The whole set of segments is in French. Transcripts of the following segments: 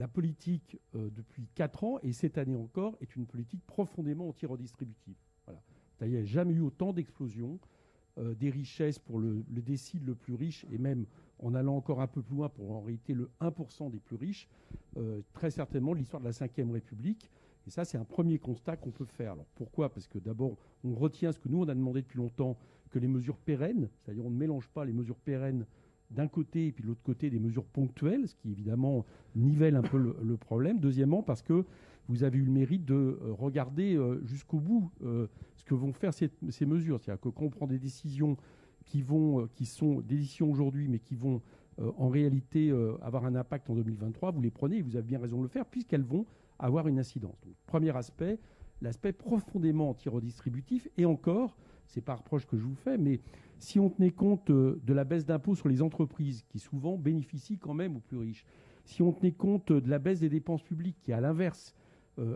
La politique, depuis 4 ans, et cette année encore, est une politique profondément anti-redistributive. Voilà. Il n'y a jamais eu autant d'explosions des richesses pour le décile le plus riche, et même en allant encore un peu plus loin pour en réalité le 1% des plus riches, très certainement l'histoire de la Ve République. Et ça, c'est un premier constat qu'on peut faire. Alors pourquoi ? Parce que d'abord, on retient ce que nous, on a demandé depuis longtemps, que les mesures pérennes, c'est-à-dire on ne mélange pas les mesures pérennes d'un côté et puis de l'autre côté des mesures ponctuelles, ce qui évidemment nivelle un peu le problème. Deuxièmement, parce que vous avez eu le mérite de regarder jusqu'au bout ce que vont faire ces mesures. C'est-à-dire que quand on prend des décisions qui sont des décisions aujourd'hui, mais qui vont en réalité avoir un impact en 2023, vous les prenez, et vous avez bien raison de le faire, puisqu'elles vont avoir une incidence. Donc, premier aspect, l'aspect profondément anti-redistributif, et encore, c'est pas un reproche que je vous fais, mais si on tenait compte de la baisse d'impôts sur les entreprises, qui souvent bénéficient quand même aux plus riches, si on tenait compte de la baisse des dépenses publiques, qui à l'inverse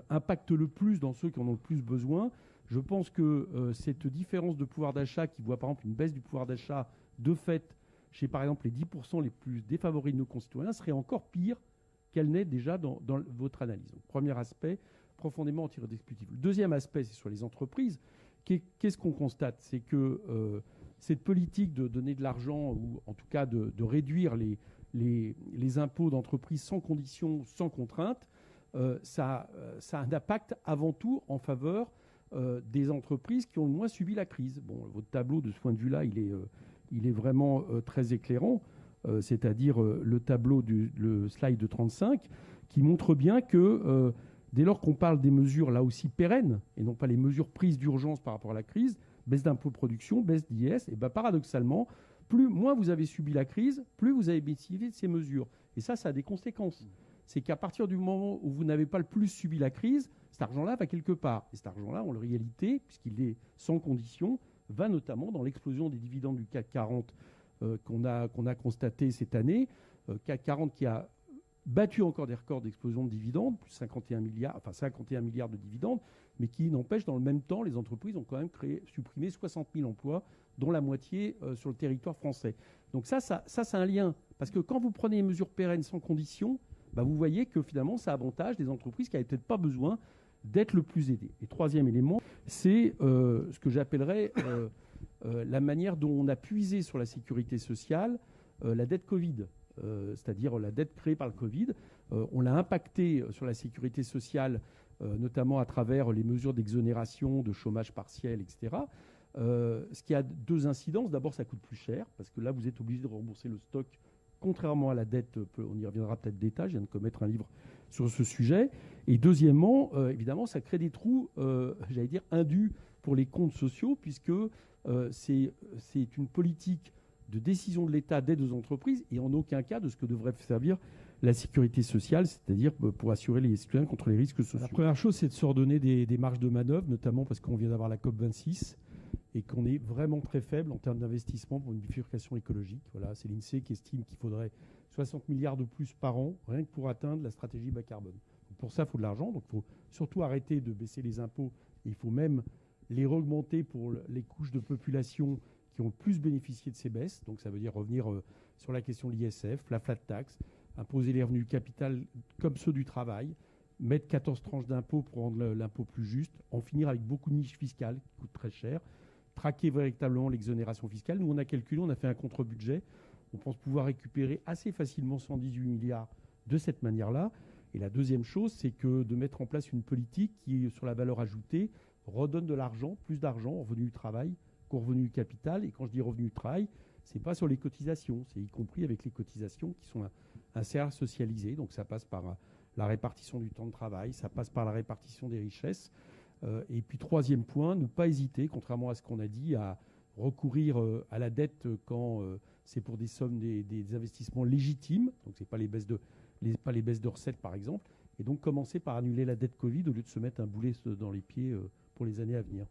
impacte le plus dans ceux qui en ont le plus besoin, je pense que cette différence de pouvoir d'achat, qui voit par exemple une baisse du pouvoir d'achat de fait chez par exemple les 10% les plus défavorisés de nos concitoyens, serait encore pire qu'elle n'est déjà dans votre analyse. Donc, premier aspect, profondément anti-redistributif. Le deuxième aspect, c'est sur les entreprises. Qu'est-ce qu'on constate ? C'est que cette politique de donner de l'argent, ou en tout cas de réduire les impôts d'entreprise sans condition, sans contrainte, ça a un impact avant tout en faveur des entreprises qui ont le moins subi la crise. Bon, votre tableau, de ce point de vue-là, il est vraiment très éclairant, c'est-à-dire le tableau le slide 35, qui montre bien que dès lors qu'on parle des mesures là aussi pérennes, et non pas les mesures prises d'urgence par rapport à la crise, baisse d'impôts de production, baisse d'IS, et ben paradoxalement, moins vous avez subi la crise, plus vous avez bénéficié de ces mesures. Et ça a des conséquences. C'est qu'à partir du moment où vous n'avez pas le plus subi la crise, cet argent-là va quelque part. Et cet argent-là, en réalité, puisqu'il est sans condition, va notamment dans l'explosion des dividendes du CAC 40 qu'on a constaté cette année. CAC 40 qui a battu encore des records d'explosion de dividendes, plus 51 milliards de dividendes, mais qui n'empêche, dans le même temps, les entreprises ont quand même supprimé 60 000 emplois, dont la moitié sur le territoire français. Donc ça, c'est un lien. Parce que quand vous prenez les mesures pérennes sans condition, vous voyez que finalement, ça avantage des entreprises qui n'avaient peut-être pas besoin d'être le plus aidées. Et troisième élément, c'est ce que j'appellerais la manière dont on a puisé sur la sécurité sociale la dette Covid. C'est-à-dire la dette créée par le Covid. On l'a impacté sur la sécurité sociale, notamment à travers les mesures d'exonération, de chômage partiel, etc. Ce qui a deux incidences. D'abord, ça coûte plus cher, parce que là, vous êtes obligé de rembourser le stock, contrairement à la dette, on y reviendra peut-être d'État, je viens de commettre un livre sur ce sujet. Et deuxièmement, évidemment, ça crée des trous, j'allais dire, indus pour les comptes sociaux, puisque c'est une politique de décision de l'État d'aide aux entreprises et en aucun cas de ce que devrait servir la sécurité sociale, c'est-à-dire pour assurer les citoyens contre les risques sociaux. La première chose, c'est de se redonner des marges de manœuvre, notamment parce qu'on vient d'avoir la COP26 et qu'on est vraiment très faible en termes d'investissement pour une bifurcation écologique. Voilà, c'est l'INSEE qui estime qu'il faudrait 60 milliards de plus par an, rien que pour atteindre la stratégie bas carbone. Donc pour ça, il faut de l'argent, donc il faut surtout arrêter de baisser les impôts, et il faut même les augmenter pour les couches de population qui ont le plus bénéficié de ces baisses. Donc ça veut dire revenir sur la question de l'ISF, la flat tax, imposer les revenus du capital comme ceux du travail, mettre 14 tranches d'impôts pour rendre l'impôt plus juste, en finir avec beaucoup de niches fiscales qui coûtent très cher, traquer véritablement l'exonération fiscale. Nous, on a calculé, on a fait un contre-budget. On pense pouvoir récupérer assez facilement 118 milliards de cette manière-là. Et la deuxième chose, c'est que de mettre en place une politique qui, sur la valeur ajoutée, redonne de l'argent, plus d'argent en revenu du travail qu'au revenu du capital. Et quand je dis revenu du travail, c'est pas sur les cotisations, c'est y compris avec les cotisations qui sont un salaire socialisé. Donc ça passe par la répartition du temps de travail, ça passe par la répartition des richesses. Et puis troisième point, ne pas hésiter, contrairement à ce qu'on a dit, à recourir à la dette quand c'est pour des sommes, des investissements légitimes. Donc c'est pas les baisses de recettes par exemple. Et donc commencer par annuler la dette Covid au lieu de se mettre un boulet dans les pieds pour les années à venir.